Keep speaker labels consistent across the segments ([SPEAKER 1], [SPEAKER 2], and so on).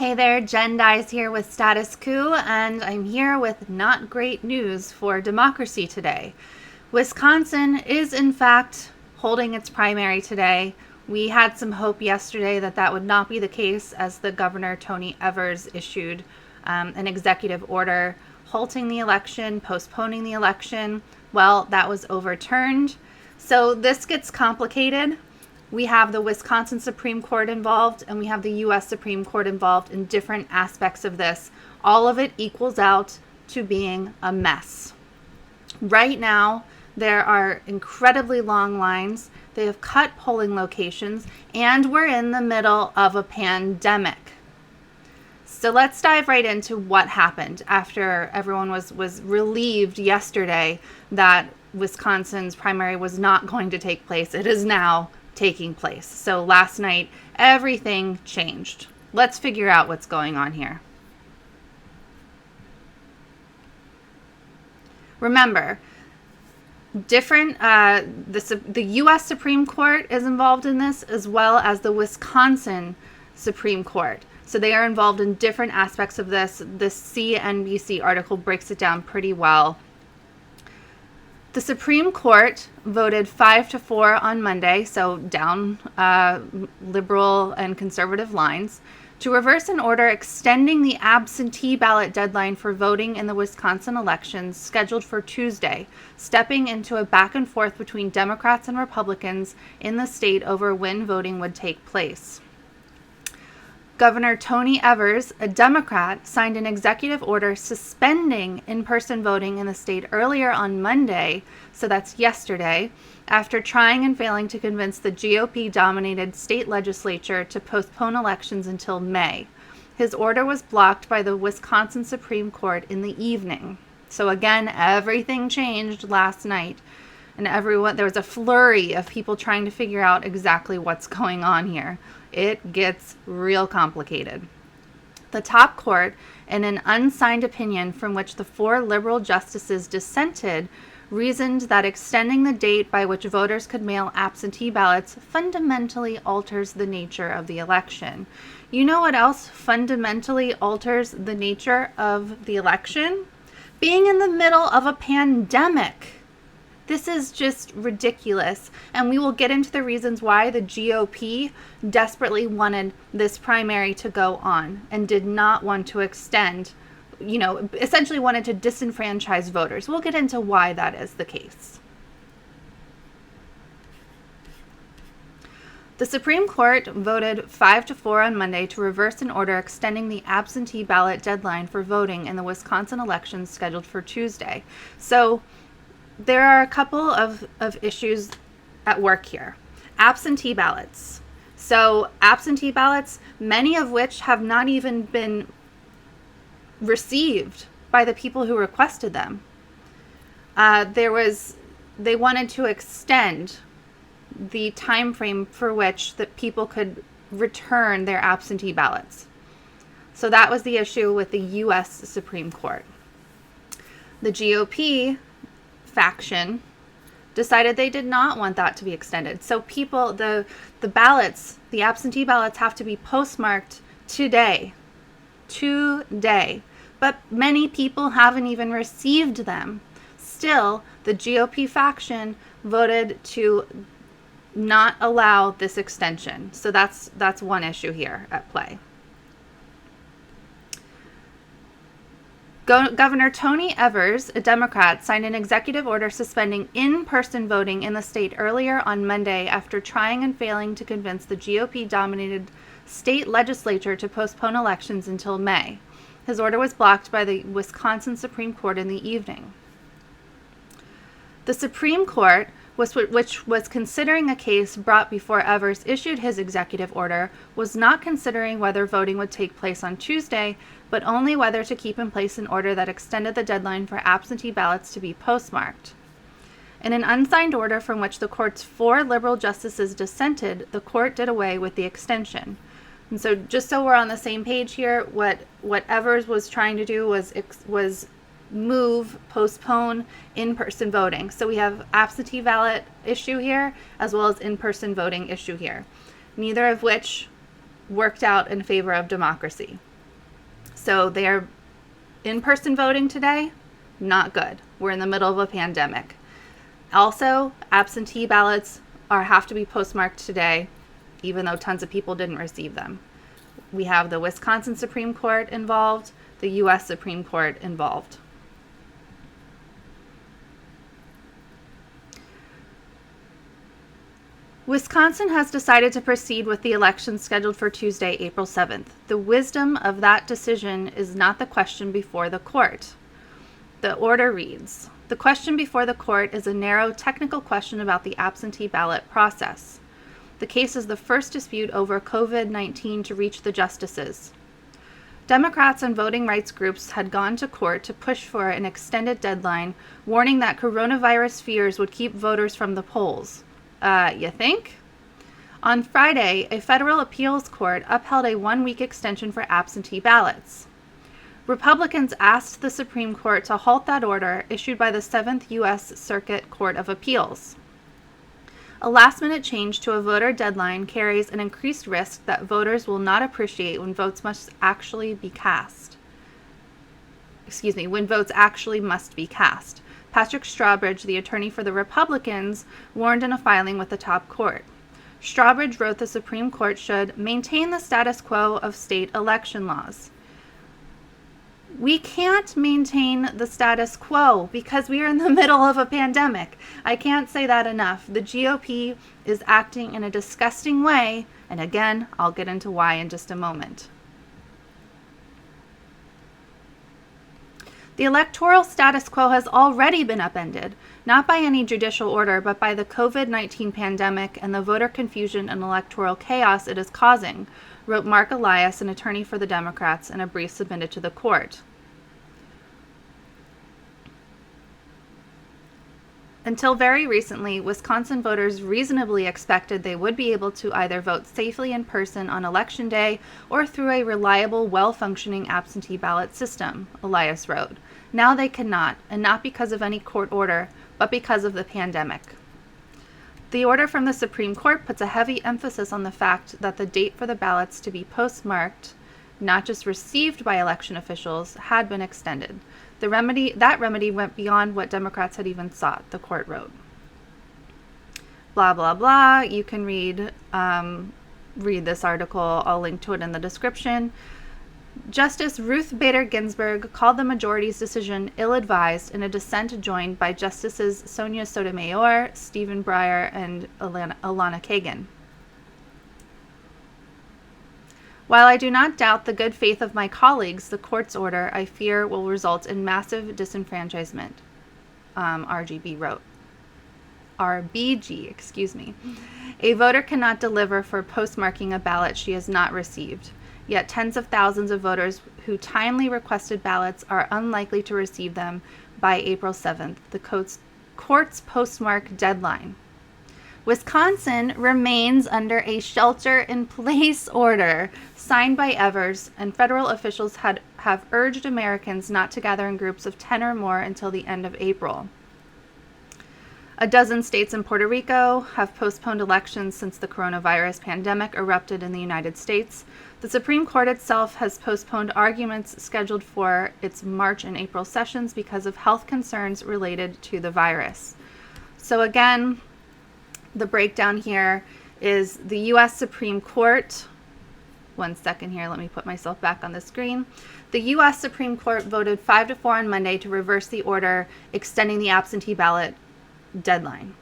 [SPEAKER 1] Hey there, Jenn Dize here with Status Coup, and I'm here with not great news for democracy today. Wisconsin is in fact holding its primary today. We had some hope yesterday that that would not be the case, as the governor, Tony Evers, issued an executive order halting the election, postponing the election. Well, that was overturned. So this gets complicated. We have the Wisconsin Supreme Court involved, and we have the U.S. Supreme Court involved in different aspects of this. All of it equals out to being a mess. Right now, there are incredibly long lines. They have cut polling locations, and we're in the middle of a pandemic. So let's dive right into what happened after everyone was relieved yesterday that Wisconsin's primary was not going to take place. It is now taking place. So last night, everything changed. Let's figure out what's going on here. Remember, the U.S. Supreme Court is involved in this, as well as the Wisconsin Supreme Court. So they are involved in different aspects of this. This CNBC article breaks it down pretty well. The Supreme Court voted 5-4 on Monday, so down liberal and conservative lines, to reverse an order extending the absentee ballot deadline for voting in the Wisconsin elections scheduled for Tuesday, stepping into a back and forth between Democrats and Republicans in the state over when voting would take place. Governor Tony Evers, a Democrat, signed an executive order suspending in-person voting in the state earlier on Monday, so that's yesterday, after trying and failing to convince the GOP-dominated state legislature to postpone elections until May. His order was blocked by the Wisconsin Supreme Court in the evening. So again, everything changed last night, and there was a flurry of people trying to figure out exactly what's going on here. It gets real complicated. The top court, in an unsigned opinion from which the 4 liberal justices dissented, reasoned that extending the date by which voters could mail absentee ballots fundamentally alters the nature of the election. You know what else fundamentally alters the nature of the election? Being in the middle of a pandemic. This is just ridiculous, and we will get into the reasons why the GOP desperately wanted this primary to go on and did not want to extend, essentially wanted to disenfranchise voters. We'll get into why that is the case. The Supreme Court voted 5-4 on Monday to reverse an order extending the absentee ballot deadline for voting in the Wisconsin elections scheduled for Tuesday. So there are a couple of issues at work here. Absentee ballots. So absentee ballots, many of which have not even been received by the people who requested them. They wanted to extend the time frame for which that people could return their absentee ballots. So that was the issue with the U.S. Supreme Court. The GOP faction decided they did not want that to be extended. So the ballots, the absentee ballots, have to be postmarked today. But many people haven't even received them. Still, the GOP faction voted to not allow this extension. So that's one issue here at play. Governor Tony Evers, a Democrat, signed an executive order suspending in-person voting in the state earlier on Monday after trying and failing to convince the GOP-dominated state legislature to postpone elections until May. His order was blocked by the Wisconsin Supreme Court in the evening. The Supreme Court, which was considering a case brought before Evers issued his executive order, was not considering whether voting would take place on Tuesday, but only whether to keep in place an order that extended the deadline for absentee ballots to be postmarked. In an unsigned order from which the court's 4 liberal justices dissented, the court did away with the extension. And so just so we're on the same page here, what Evers was trying to do was postpone in-person voting. So we have absentee ballot issue here, as well as in-person voting issue here, neither of which worked out in favor of democracy. So they're in-person voting today, not good. We're in the middle of a pandemic. Also, absentee ballots have to be postmarked today, even though tons of people didn't receive them. We have the Wisconsin Supreme Court involved, the U.S. Supreme Court involved. Wisconsin has decided to proceed with the election scheduled for Tuesday, April 7th. The wisdom of that decision is not the question before the court. The order reads, the question before the court is a narrow technical question about the absentee ballot process. The case is the first dispute over COVID-19 to reach the justices. Democrats and voting rights groups had gone to court to push for an extended deadline, warning that coronavirus fears would keep voters from the polls. You think? On Friday, a federal appeals court upheld a one-week extension for absentee ballots. Republicans asked the Supreme Court to halt that order issued by the 7th U.S. Circuit Court of Appeals. A last-minute change to a voter deadline carries an increased risk that voters will not appreciate when votes must actually be cast. When votes actually must be cast. Patrick Strawbridge, the attorney for the Republicans, warned in a filing with the top court. Strawbridge wrote the Supreme Court should maintain the status quo of state election laws. We can't maintain the status quo because we are in the middle of a pandemic. I can't say that enough. The GOP is acting in a disgusting way, and again, I'll get into why in just a moment. The electoral status quo has already been upended, not by any judicial order, but by the COVID-19 pandemic and the voter confusion and electoral chaos it is causing, wrote Mark Elias, an attorney for the Democrats, in a brief submitted to the court. Until very recently, Wisconsin voters reasonably expected they would be able to either vote safely in person on Election Day or through a reliable, well-functioning absentee ballot system, Elias wrote. Now they cannot, and not because of any court order, but because of the pandemic. The order from the Supreme Court puts a heavy emphasis on the fact that the date for the ballots to be postmarked, not just received by election officials, had been extended. That remedy went beyond what Democrats had even sought, the court wrote. Blah, blah, blah. You can read this article. I'll link to it in the description. Justice Ruth Bader Ginsburg called the majority's decision ill-advised in a dissent joined by Justices Sonia Sotomayor, Stephen Breyer, and Elena Kagan. While I do not doubt the good faith of my colleagues, the court's order, I fear, will result in massive disenfranchisement, RBG wrote. A voter cannot deliver for postmarking a ballot she has not received. Yet tens of thousands of voters who timely requested ballots are unlikely to receive them by April 7th, the court's postmark deadline. Wisconsin remains under a shelter-in-place order signed by Evers, and federal officials have urged Americans not to gather in groups of 10 or more until the end of April. A dozen states and Puerto Rico have postponed elections since the coronavirus pandemic erupted in the United States. The Supreme Court itself has postponed arguments scheduled for its March and April sessions because of health concerns related to the virus. So again, the breakdown here is the U.S. Supreme Court. One second here, let me put myself back on the screen. The U.S. Supreme Court voted 5-4 on Monday to reverse the order extending the absentee ballot deadline.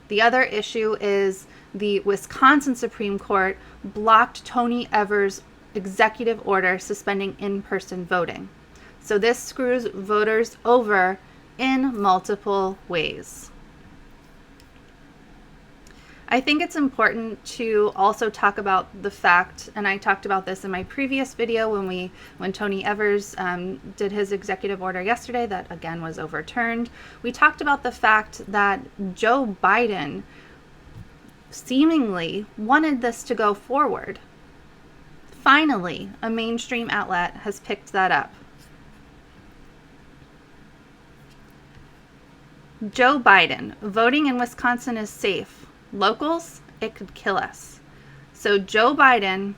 [SPEAKER 1] The other issue is the Wisconsin Supreme Court blocked Tony Evers' executive order suspending in-person voting. So this screws voters over in multiple ways. I think it's important to also talk about the fact, and I talked about this in my previous video when Tony Evers did his executive order yesterday that again was overturned. We talked about the fact that Joe Biden seemingly wanted this to go forward. Finally, a mainstream outlet has picked that up. Joe Biden, voting in Wisconsin is safe. Locals, it could kill us. So Joe Biden,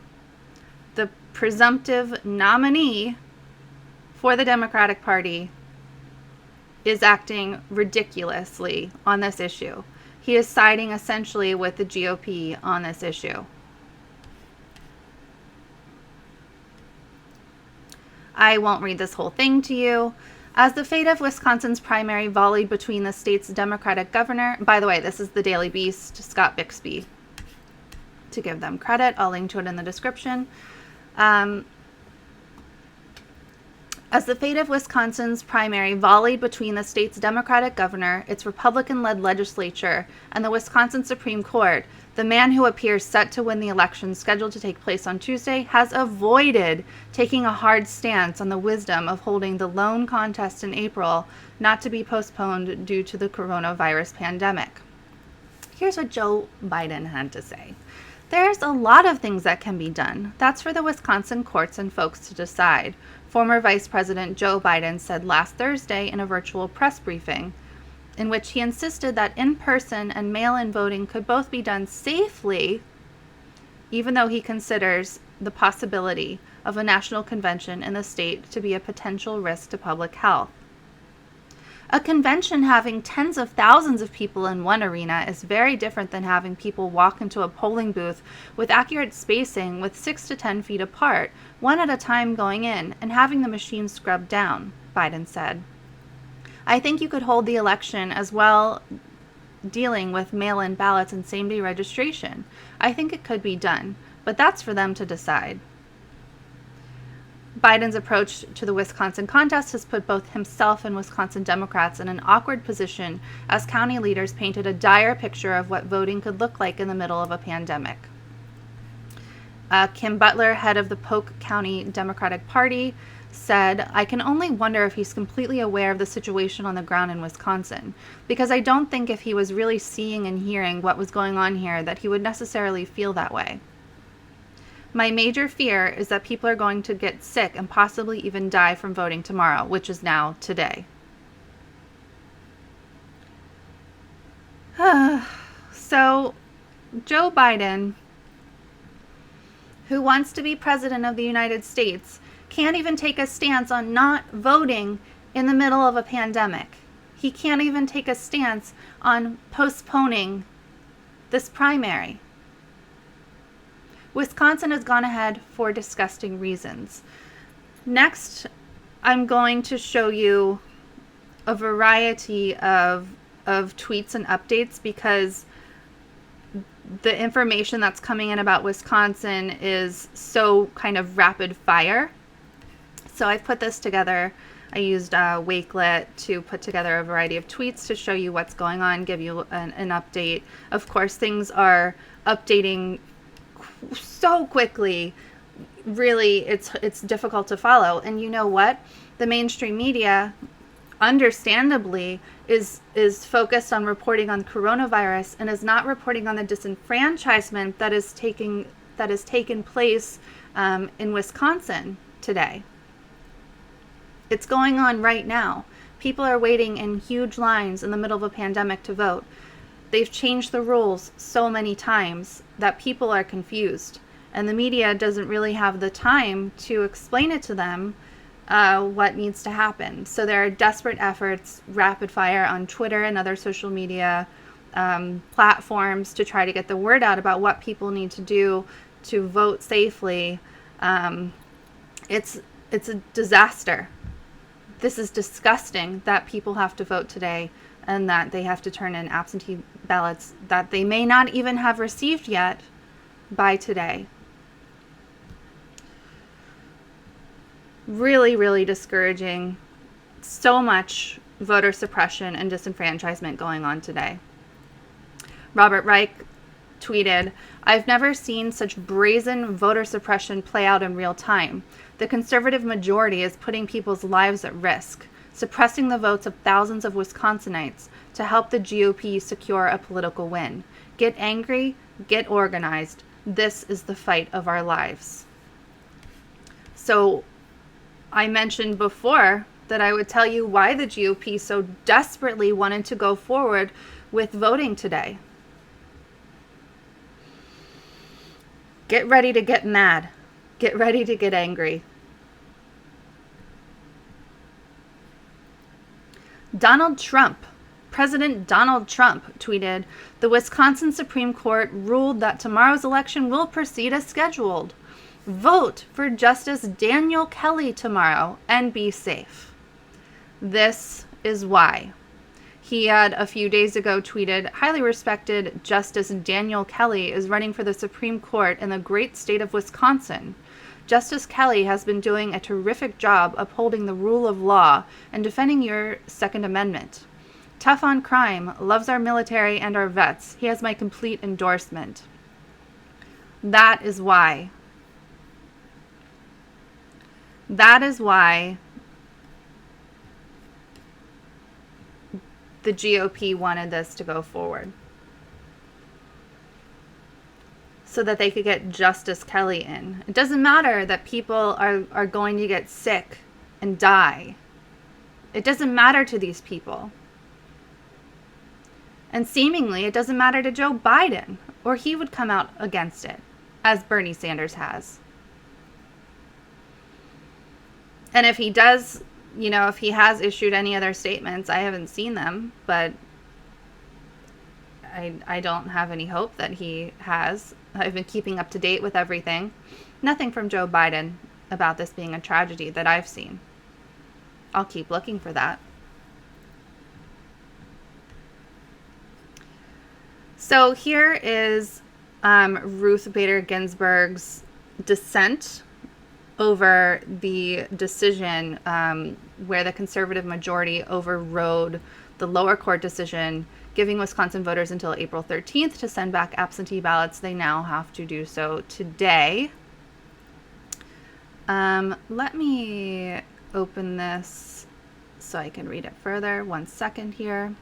[SPEAKER 1] the presumptive nominee for the Democratic Party is acting ridiculously on this issue. He is siding essentially with the GOP on this issue. I won't read this whole thing to you. As the fate of Wisconsin's primary volleyed between the state's Democratic governor, by the way, this is the Daily Beast, Scott Bixby, to give them credit. I'll link to it in the description. As the fate of Wisconsin's primary volleyed between the state's Democratic governor, its Republican-led legislature, and the Wisconsin Supreme Court, the man who appears set to win the election scheduled to take place on Tuesday has avoided taking a hard stance on the wisdom of holding the lone contest in April, not to be postponed due to the coronavirus pandemic. Here's what Joe Biden had to say. There's a lot of things that can be done. That's for the Wisconsin courts and folks to decide, former Vice President Joe Biden said last Thursday in a virtual press briefing, in which he insisted that in-person and mail-in voting could both be done safely, even though he considers the possibility of a national convention in the state to be a potential risk to public health. A convention having tens of thousands of people in one arena is very different than having people walk into a polling booth with accurate spacing with 6 to 10 feet apart, one at a time going in, and having the machine scrubbed down, Biden said. I think you could hold the election as well dealing with mail-in ballots and same-day registration. I think it could be done, but that's for them to decide. Biden's approach to the Wisconsin contest has put both himself and Wisconsin Democrats in an awkward position as county leaders painted a dire picture of what voting could look like in the middle of a pandemic. Kim Butler, head of the Polk County Democratic Party, said, I can only wonder if he's completely aware of the situation on the ground in Wisconsin, because I don't think if he was really seeing and hearing what was going on here that he would necessarily feel that way. My major fear is that people are going to get sick and possibly even die from voting tomorrow, which is now today. So, Joe Biden, who wants to be president of the United States, can't even take a stance on not voting in the middle of a pandemic. He can't even take a stance on postponing this primary. Wisconsin has gone ahead for disgusting reasons. Next, I'm going to show you a variety of tweets and updates because the information that's coming in about Wisconsin is so kind of rapid fire. So I've put this together. I used Wakelet to put together a variety of tweets to show you what's going on, give you an update. Of course, things are updating so quickly. Really, it's difficult to follow. And you know what? The mainstream media, understandably, is focused on reporting on coronavirus and is not reporting on the disenfranchisement that has taken place in Wisconsin today. It's going on right now. People are waiting in huge lines in the middle of a pandemic to vote. They've changed the rules so many times that people are confused, and the media doesn't really have the time to explain it to them what needs to happen. So there are desperate efforts, rapid fire on Twitter and other social media platforms to try to get the word out about what people need to do to vote safely. It's a disaster. This is disgusting that people have to vote today and that they have to turn in absentee ballots that they may not even have received yet by today. Really, really discouraging. So much voter suppression and disenfranchisement going on today. Robert Reich tweeted, I've never seen such brazen voter suppression play out in real time. The conservative majority is putting people's lives at risk, suppressing the votes of thousands of Wisconsinites to help the GOP secure a political win. Get angry, get organized. This is the fight of our lives. So I mentioned before that I would tell you why the GOP so desperately wanted to go forward with voting today. Get ready to get mad. Get ready to get angry. President Donald Trump tweeted, "The Wisconsin Supreme Court ruled that tomorrow's election will proceed as scheduled. Vote for Justice Daniel Kelly tomorrow and be safe." This is why. He had a few days ago tweeted, "Highly respected Justice Daniel Kelly is running for the Supreme Court in the great state of Wisconsin. Justice Kelly has been doing a terrific job upholding the rule of law and defending your Second Amendment. Tough on crime, loves our military and our vets. He has my complete endorsement." That is why. That is why the GOP wanted this to go forward. So that they could get Justice Kelly in. It doesn't matter that people are going to get sick and die. It doesn't matter to these people. And seemingly it doesn't matter to Joe Biden, or he would come out against it, as Bernie Sanders has. And if he does, if he has issued any other statements, I haven't seen them, but I don't have any hope that he has. I've been keeping up to date with everything. Nothing from Joe Biden about this being a tragedy that I've seen. I'll keep looking for that. So here is Ruth Bader Ginsburg's dissent over the decision where the conservative majority overrode the lower court decision giving Wisconsin voters until April 13th to send back absentee ballots. They now have to do so today. Let me open this so I can read it further. 1 second here.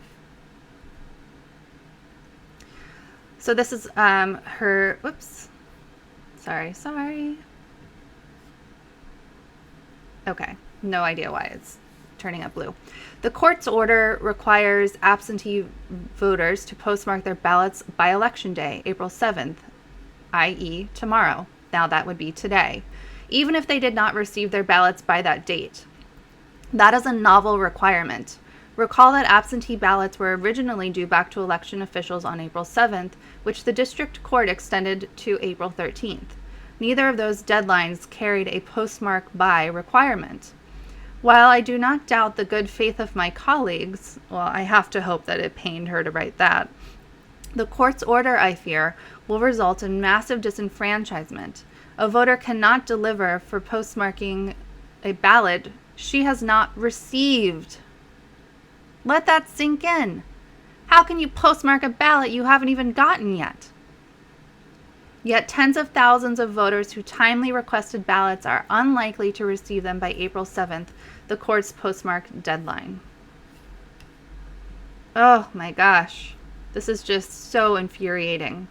[SPEAKER 1] So this is her, whoops, sorry. Okay, no idea why it's turning up blue. The court's order requires absentee voters to postmark their ballots by Election Day, April 7th, i.e. tomorrow. Now that would be today, even if they did not receive their ballots by that date. That is a novel requirement. Recall that absentee ballots were originally due back to election officials on April 7th, which the district court extended to April 13th. Neither of those deadlines carried a postmark by requirement. While I do not doubt the good faith of my colleagues, well, I have to hope that it pained her to write that, the court's order, I fear, will result in massive disenfranchisement. A voter cannot deliver for postmarking a ballot she has not received. Let that sink in. How can you postmark a ballot you haven't even gotten yet? Yet tens of thousands of voters who timely requested ballots are unlikely to receive them by April 7th, the court's postmark deadline. Oh my gosh. This is just so infuriating.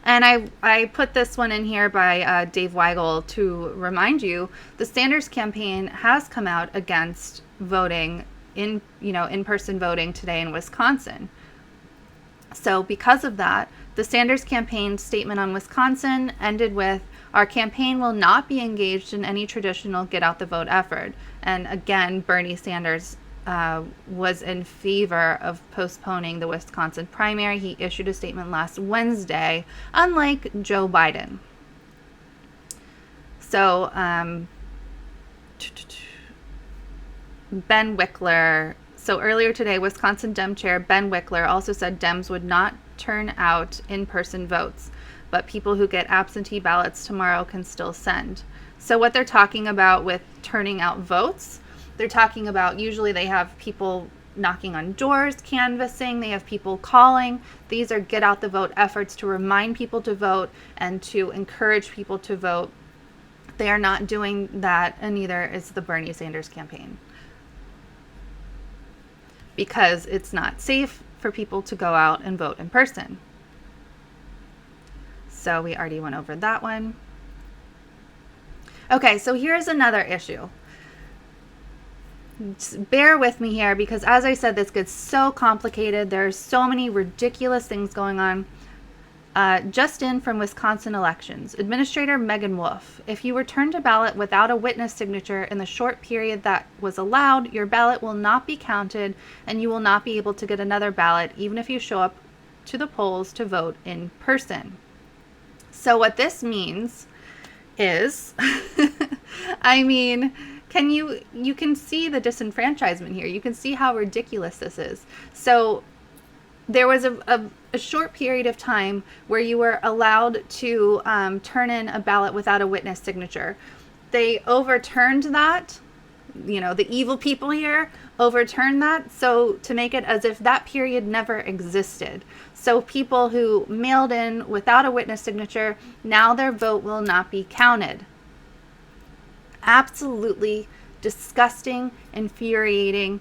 [SPEAKER 1] And I put this one in here by Dave Weigel to remind you, the Sanders campaign has come out against voting in-person voting today in Wisconsin. So because of that, the Sanders campaign statement on Wisconsin ended with, "Our campaign will not be engaged in any traditional get-out-the-vote effort." And again, Bernie Sanders was in favor of postponing the Wisconsin primary. He issued a statement last Wednesday, unlike Joe Biden. So, Ben Wickler. So earlier today, Wisconsin Dem Chair Ben Wickler also said Dems would not turn out in-person votes, but people who get absentee ballots tomorrow can still send. So what they're talking about with turning out votes, they're talking about usually they have people knocking on doors, canvassing, they have people calling. These are get out the vote efforts to remind people to vote and to encourage people to vote. They are not doing that, and neither is the Bernie Sanders campaign, because it's not safe for people to go out and vote in person. So we already went over that one. Okay, so here's another issue. Just bear with me here, because as I said, this gets so complicated. There's so many ridiculous things going on. Just in from Wisconsin elections. Administrator Megan Wolf, if you returned a ballot without a witness signature in the short period that was allowed, your ballot will not be counted and you will not be able to get another ballot even if you show up to the polls to vote in person. So what this means is, I mean, you can see the disenfranchisement here. You can see how ridiculous this is. So there was a short period of time where you were allowed to turn in a ballot without a witness signature. They overturned that. The evil people here overturned that, so to make it as if that period never existed. So people who mailed in without a witness signature, now their vote will not be counted. Absolutely disgusting, infuriating.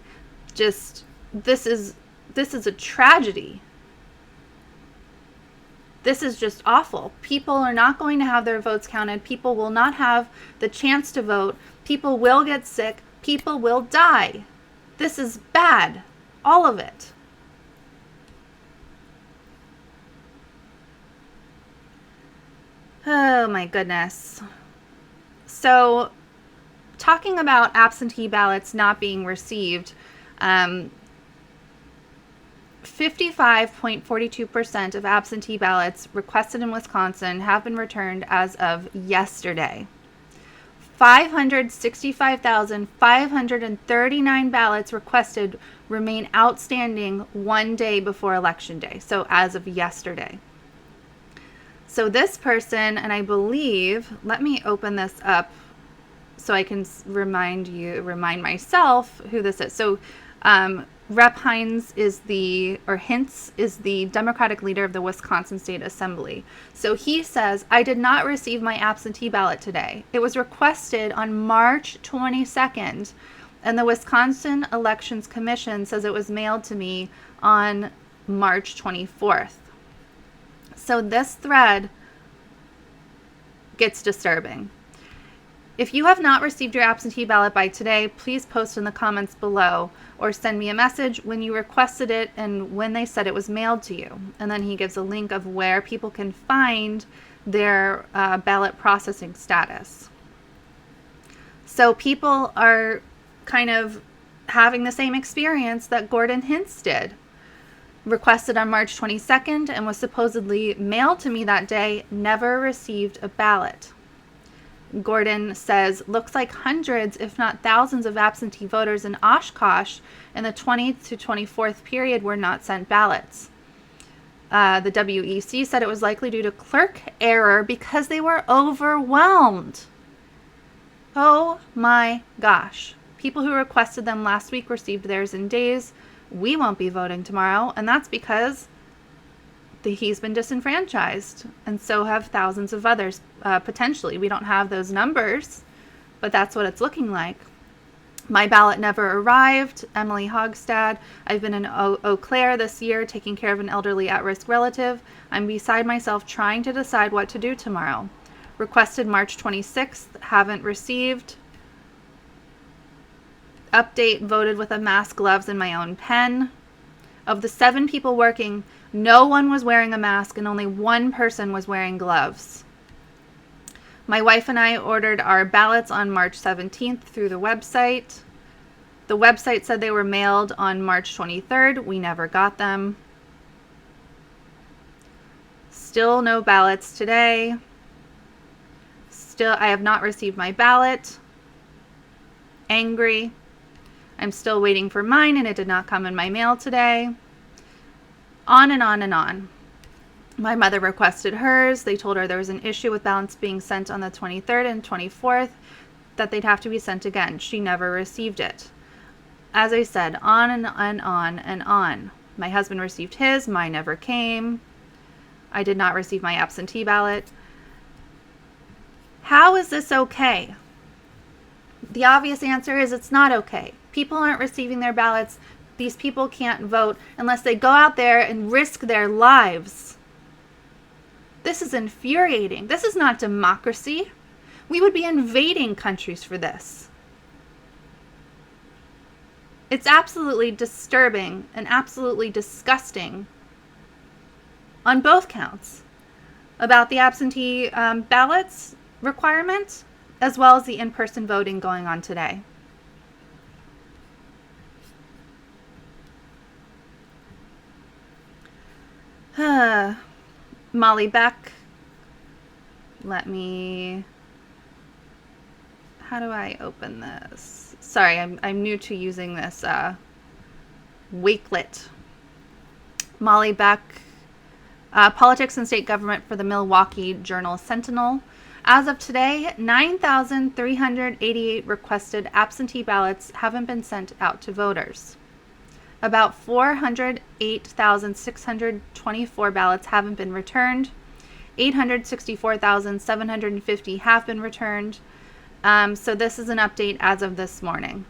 [SPEAKER 1] Just, this is a tragedy. This is just awful. People are not going to have their votes counted. People will not have the chance to vote. People will get sick. People will die. This is bad. All of it. Oh my goodness. So, talking about absentee ballots not being received, 55.42% of absentee ballots requested in Wisconsin have been returned as of yesterday. 565,539 ballots requested remain outstanding 1 day before Election Day, so as of yesterday. So this person, and I believe, let me open this up so I can remind myself who this is. So Rep. Hintz is the Democratic leader of the Wisconsin State Assembly. So he says, I did not receive my absentee ballot today. It was requested on March 22nd, and the Wisconsin Elections Commission says it was mailed to me on March 24th. So this thread gets disturbing. If you have not received your absentee ballot by today, please post in the comments below or send me a message when you requested it and when they said it was mailed to you. And then he gives a link of where people can find their ballot processing status. So people are kind of having the same experience that Gordon Hintz did. Requested on March 22nd and was supposedly mailed to me that day, never received a ballot. Gordon says, looks like hundreds, if not thousands of absentee voters in Oshkosh in the 20th to 24th period were not sent ballots. The WEC said it was likely due to clerk error because they were overwhelmed. Oh my gosh. People who requested them last week received theirs in days. We won't be voting tomorrow, and that's because he's been disenfranchised, and so have thousands of others, potentially. We don't have those numbers, but that's what it's looking like. My ballot never arrived. Emily Hogstad. I've been in Eau Claire this year taking care of an elderly at-risk relative. I'm beside myself trying to decide what to do tomorrow. Requested March 26th. Haven't received. Update, voted with a mask, gloves, and my own pen. Of the 7 people working, no one was wearing a mask and only 1 person was wearing gloves. My wife and I ordered our ballots on March 17th through the website. The website said they were mailed on March 23rd. We never got them. Still no ballots today. Still, I have not received my ballot. Angry. I'm still waiting for mine and it did not come in my mail today. On and on and on. My mother requested hers. They told her there was an issue with ballots being sent on the 23rd and 24th, that they'd have to be sent again. She never received it. As I said, on and on and on. My husband received his. Mine never came. I did not receive my absentee ballot. How is this okay? The obvious answer is it's not okay. People aren't receiving their ballots. These people can't vote unless they go out there and risk their lives. This is infuriating. This is not democracy. We would be invading countries for this. It's absolutely disturbing and absolutely disgusting on both counts. about the absentee ballots requirement, as well as the in-person voting going on today. Molly Beck. How do I open this? Sorry, I'm new to using this Wakelet. Molly Beck, Politics and State Government for the Milwaukee Journal-Sentinel. As of today, 9,388 requested absentee ballots haven't been sent out to voters. About 408,624 ballots haven't been returned. 864,750 have been returned. So this is an update as of this morning,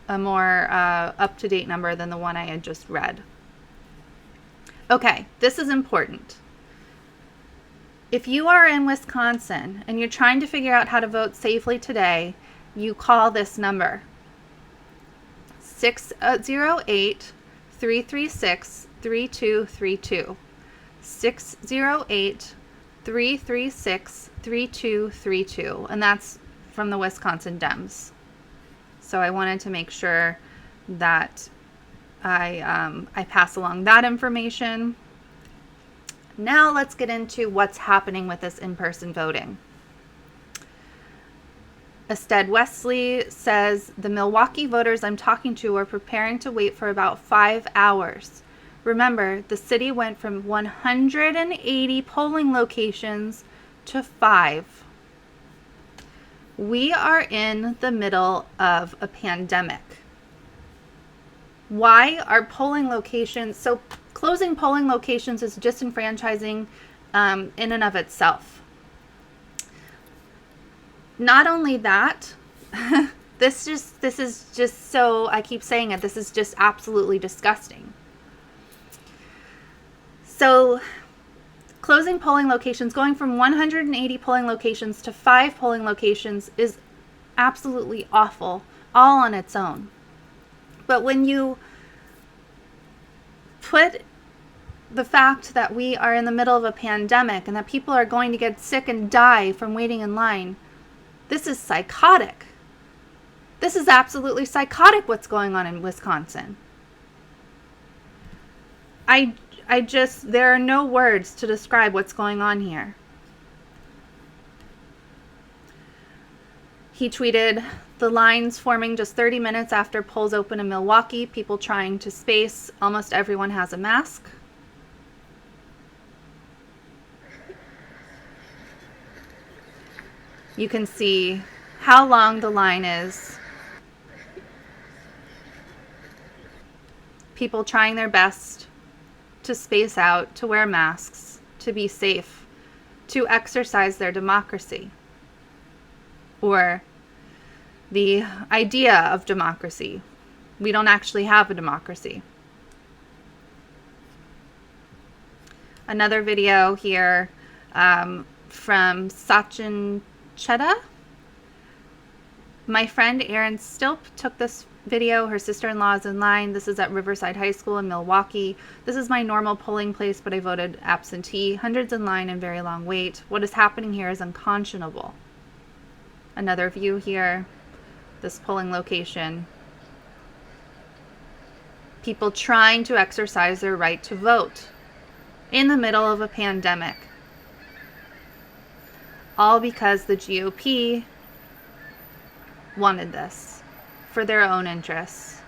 [SPEAKER 1] a more up-to-date number than the one I had just read. Okay, this is important. If you are in Wisconsin and you're trying to figure out how to vote safely today, you call this number, 608-336-3232. 608-336-3232. And that's from the Wisconsin Dems. So I wanted to make sure that I pass along that information. Now let's get into what's happening with this in-person voting. Ested Wesley says, the Milwaukee voters I'm talking to are preparing to wait for about 5 hours. Remember, the city went from 180 polling locations to 5. We are in the middle of a pandemic. Why are polling locations, so closing polling locations is disenfranchising in and of itself. Not only that, this is just so, I keep saying it, this is just absolutely disgusting. So closing polling locations, going from 180 polling locations to 5 polling locations is absolutely awful, all on its own. But when you put the fact that we are in the middle of a pandemic and that people are going to get sick and die from waiting in line, this is psychotic. This is absolutely psychotic what's going on in Wisconsin. There are no words to describe what's going on here. He tweeted, the lines forming just 30 minutes after polls open in Milwaukee, people trying to space, almost everyone has a mask. You can see how long the line is. People trying their best to space out, to wear masks, to be safe, to exercise their democracy, or the idea of democracy. We don't actually have a democracy. Another video here from Sachin Chedda. My friend Erin Stilp took this video. Her sister-in-law is in line. This is at Riverside High School in Milwaukee. This is my normal polling place, but I voted absentee. Hundreds in line and very long wait. What is happening here is unconscionable. Another view here. This polling location. People trying to exercise their right to vote in the middle of a pandemic. All because the GOP wanted this for their own interests.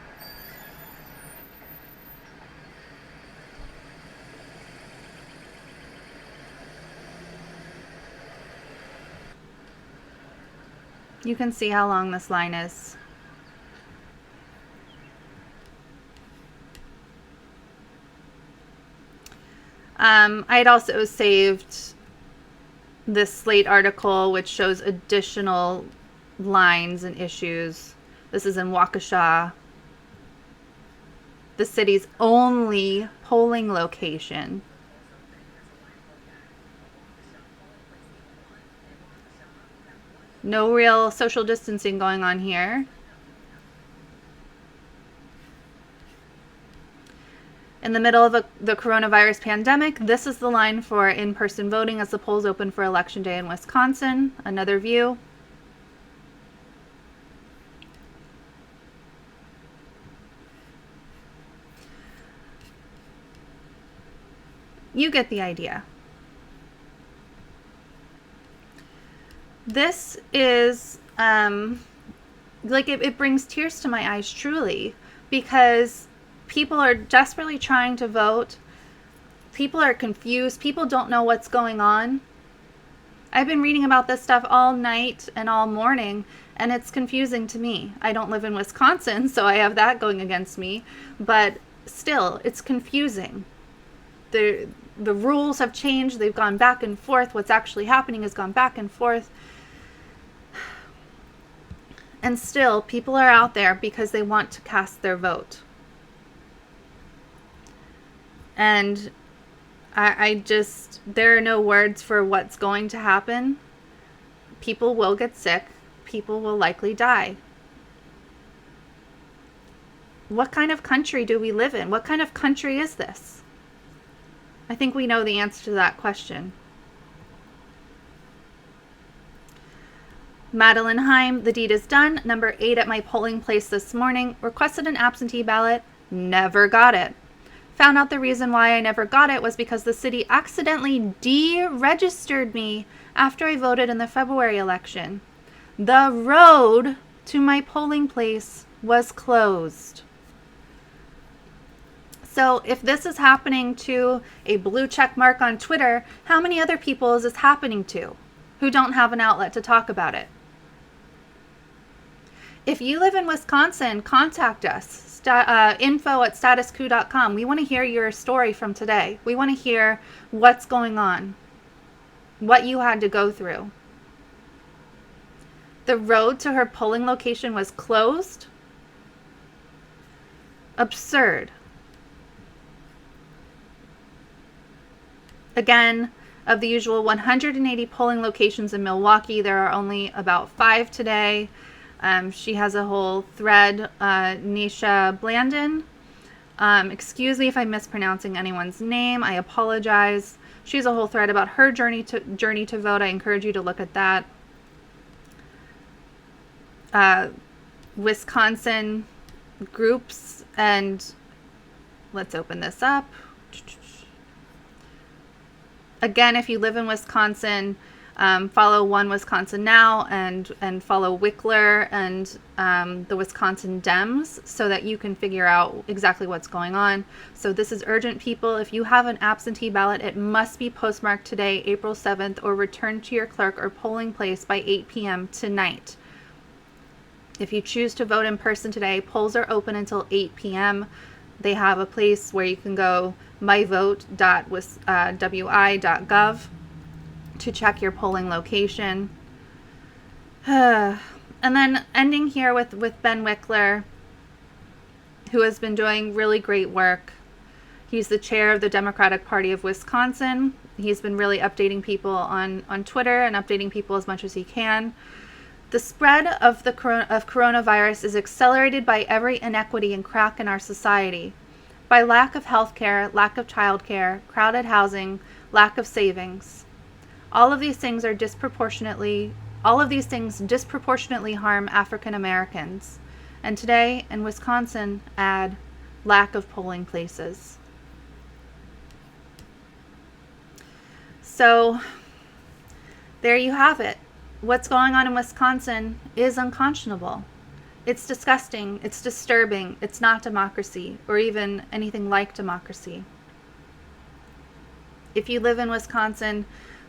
[SPEAKER 1] You can see how long this line is. I'd also saved this Slate article which shows additional lines and issues. This is in Waukesha, the city's only polling location. No real social distancing going on here. In the middle of the coronavirus pandemic, this is the line for in-person voting as the polls open for Election Day in Wisconsin. Another view. You get the idea. This is, like, it brings tears to my eyes, truly, because people are desperately trying to vote. People are confused. People don't know what's going on. I've been reading about this stuff all night and all morning, and it's confusing to me. I don't live in Wisconsin, so I have that going against me, but still, it's confusing. The rules have changed. They've gone back and forth. What's actually happening has gone back and forth. And still, people are out there because they want to cast their vote. And I just, there are no words for what's going to happen. People will get sick. People will likely die. What kind of country do we live in? What kind of country is this? I think we know the answer to that question. Madeline Heim, the deed is done. Number 8 at my polling place this morning. Requested an absentee ballot. Never got it. Found out the reason why I never got it was because the city accidentally deregistered me after I voted in the February election. The road to my polling place was closed. So if this is happening to a blue check mark on Twitter, how many other people is this happening to who don't have an outlet to talk about it? If you live in Wisconsin, contact us. Info@statuscoup.com. We want to hear your story from today. We want to hear what's going on, what you had to go through. The road to her polling location was closed. Absurd. Again, of the usual 180 polling locations in Milwaukee, there are only about 5 today. She has a whole thread, Nisha Blandon. Excuse me if I'm mispronouncing anyone's name. I apologize. She has a whole thread about her journey to vote. I encourage you to look at that. Wisconsin groups, and let's open this up. Again, if you live in Wisconsin, follow One Wisconsin Now and follow Wickler and the Wisconsin Dems so that you can figure out exactly what's going on. So this is urgent, people. If you have an absentee ballot, it must be postmarked today, April 7th, or returned to your clerk or polling place by 8 p.m. tonight. If you choose to vote in person today, polls are open until 8 p.m. They have a place where you can go, myvote.wi.gov, to check your polling location. And then ending here with Ben Wickler, who has been doing really great work. He's the chair of the Democratic Party of Wisconsin. He's been really updating people on Twitter and updating people as much as he can. The spread of coronavirus is accelerated by every inequity and crack in our society, by lack of health care, lack of childcare, crowded housing, lack of savings. All of these things disproportionately harm African Americans. And today in Wisconsin, add lack of polling places. So there you have it. What's going on in Wisconsin is unconscionable. It's disgusting. It's disturbing. It's not democracy or even anything like democracy. If you live in Wisconsin,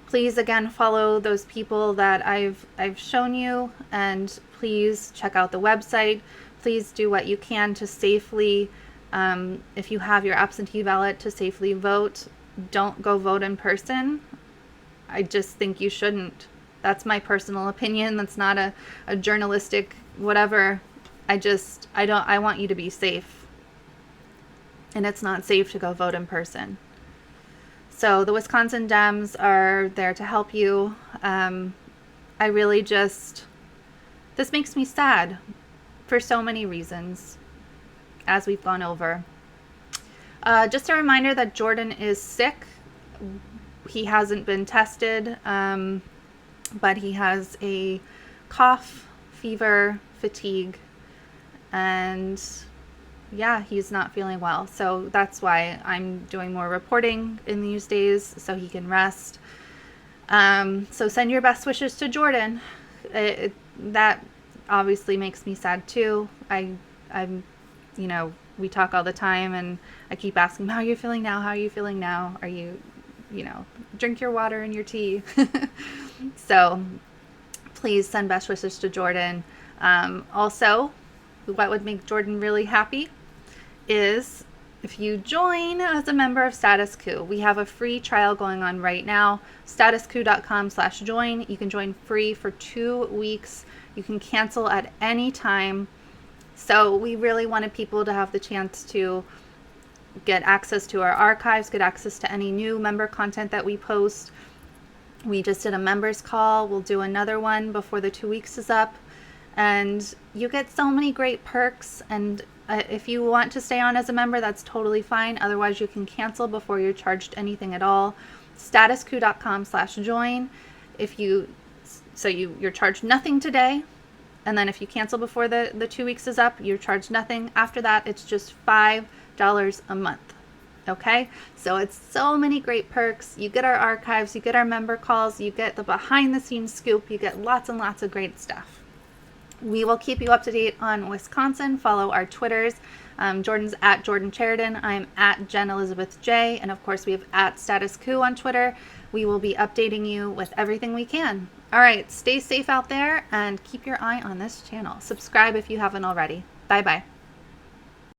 [SPEAKER 1] please again follow those people that I've shown you, and please check out the website. Please do what you can to safely, if you have your absentee ballot, to safely vote. Don't go vote in person. I just think you shouldn't. That's my personal opinion. That's not a journalistic whatever. I want you to be safe. And it's not safe to go vote in person. So the Wisconsin Dems are there to help you. This makes me sad for so many reasons, as we've gone over. Just a reminder that Jordan is sick. He hasn't been tested, but he has a cough, fever, fatigue, and yeah, he's not feeling well. So that's why I'm doing more reporting in these days so he can rest. So send your best wishes to Jordan. That obviously makes me sad too. I'm, we talk all the time, and I keep asking him, how are you feeling now? How are you feeling now? Are you, drink your water and your tea. So please send best wishes to Jordan. Also, what would make Jordan really happy is if you join as a member of Status Coup. We have a free trial going on right now, statuscoup.com/join. You can join free for 2 weeks. You can cancel at any time. So we really wanted people to have the chance to get access to our archives, get access to any new member content that we post. We just did a members call. We'll do another one before the 2 weeks is up. And you get so many great perks. And if you want to stay on as a member, that's totally fine. Otherwise, you can cancel before you're charged anything at all. statuscoup.com/join. You're charged nothing today. And then if you cancel before the 2 weeks is up, you're charged nothing. After that, it's just $5 a month. Okay? So it's so many great perks. You get our archives, you get our member calls, you get the behind the scenes scoop, you get lots and lots of great stuff. We will keep you up to date on Wisconsin. Follow our Twitters. Jordan's at Jordan Sheridan. I'm at Jenn Elizabeth J. And of course, we have at Status Coup on Twitter. We will be updating you with everything we can. All right, stay safe out there and keep your eye on this channel. Subscribe if you haven't already. Bye-bye.